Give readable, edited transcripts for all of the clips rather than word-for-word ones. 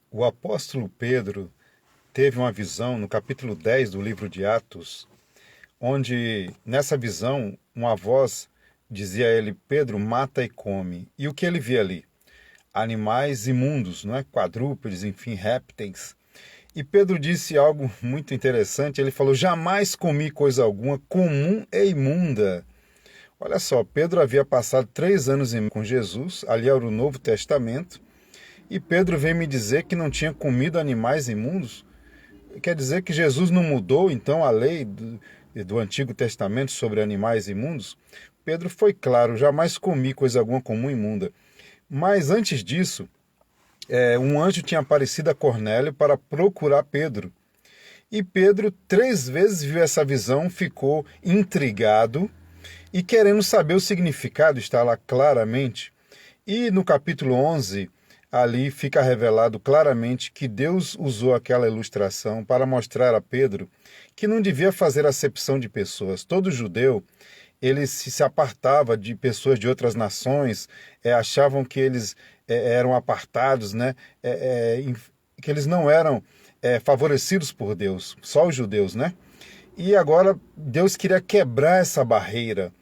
O apóstolo Pedro teve uma visão no capítulo 10 do livro de Atos, onde nessa visão uma voz dizia a ele: Pedro, mata e come. E o que ele via ali? Animais imundos, não é? Quadrúpedes, enfim, répteis. E Pedro disse algo muito interessante, ele falou: jamais comi coisa alguma comum e imunda. Olha só, Pedro havia passado 3 anos com Jesus, ali era o Novo Testamento, e Pedro vem me dizer que não tinha comido animais imundos. Quer dizer que Jesus não mudou, então, a lei do Antigo Testamento sobre animais imundos? Pedro foi claro: jamais comi coisa alguma comum imunda. Mas antes disso, um anjo tinha aparecido a Cornélio para procurar Pedro. E Pedro 3 vezes viu essa visão, ficou intrigado e querendo saber o significado, está lá claramente. E no capítulo 11, ali fica revelado claramente que Deus usou aquela ilustração para mostrar a Pedro que não devia fazer acepção de pessoas. Todo judeu, ele se apartava de pessoas de outras nações, achavam que eles eram apartados, né? Que eles não eram favorecidos por Deus, só os judeus, né? E agora Deus queria quebrar essa barreira,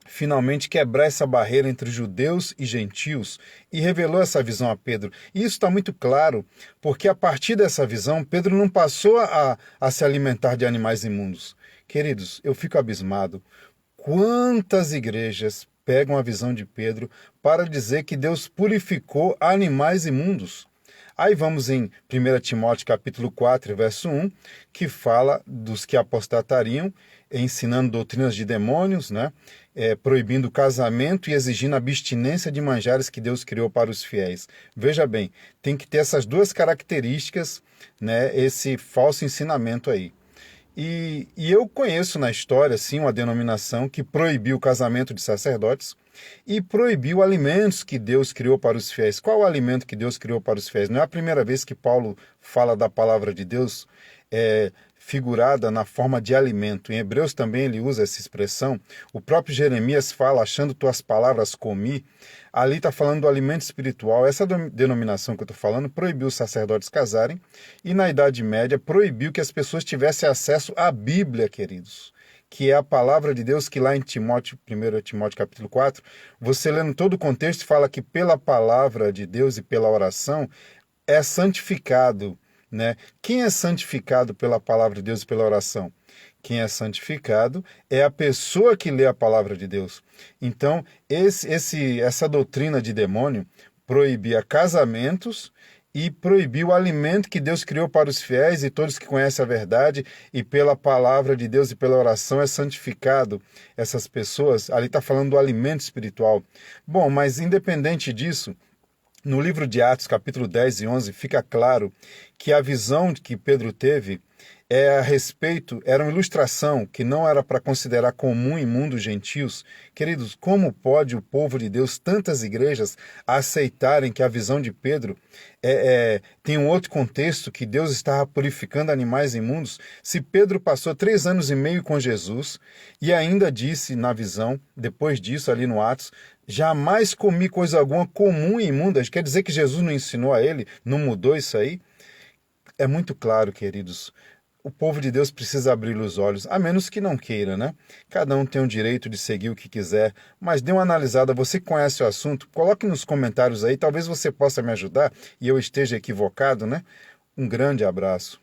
finalmente quebrar essa barreira entre judeus e gentios, e revelou essa visão a Pedro. E isso está muito claro, porque a partir dessa visão, Pedro não passou a se alimentar de animais imundos. Queridos, eu fico abismado. Quantas igrejas pegam a visão de Pedro para dizer que Deus purificou animais imundos? Aí vamos em 1 Timóteo capítulo 4, verso 1, que fala dos que apostatariam, ensinando doutrinas de demônios, né? Proibindo o casamento e exigindo abstinência de manjares que Deus criou para os fiéis. Veja bem, tem que ter essas duas características, né? Esse falso ensinamento aí. E eu conheço na história, sim, uma denominação que proibiu o casamento de sacerdotes e proibiu alimentos que Deus criou para os fiéis. Qual o alimento que Deus criou para os fiéis? Não é a primeira vez que Paulo fala da palavra de Deus figurada na forma de alimento. Em Hebreus também ele usa essa expressão. O próprio Jeremias fala: achando tuas palavras comi. Ali está falando do alimento espiritual. Essa denominação que eu estou falando proibiu os sacerdotes casarem e na Idade Média proibiu que as pessoas tivessem acesso à Bíblia, queridos, que é a palavra de Deus, que lá em Timóteo, 1 Timóteo capítulo 4, você lendo todo o contexto, fala que pela palavra de Deus e pela oração é santificado, né? Quem é santificado pela palavra de Deus e pela oração? Quem é santificado é a pessoa que lê a palavra de Deus. Então, essa doutrina de demônio proibia casamentos e proibiu o alimento que Deus criou para os fiéis, e todos que conhecem a verdade e pela palavra de Deus e pela oração é santificado essas pessoas. Ali está falando do alimento espiritual. Bom, mas independente disso, no livro de Atos, capítulo 10 e 11, fica claro que a visão que Pedro teve era uma ilustração que não era para considerar comum e imundo os gentios. Queridos, como pode o povo de Deus, tantas igrejas, aceitarem que a visão de Pedro tem um outro contexto, que Deus estava purificando animais imundos, se Pedro passou 3 anos e meio com Jesus e ainda disse na visão, depois disso ali no Atos: jamais comi coisa alguma comum e imunda. Quer dizer que Jesus não ensinou a ele, não mudou isso aí? É muito claro, queridos. O povo de Deus precisa abrir os olhos, a menos que não queira, né? Cada um tem o direito de seguir o que quiser, mas dê uma analisada. Você que conhece o assunto, coloque nos comentários aí, talvez você possa me ajudar e eu esteja equivocado, né? Um grande abraço.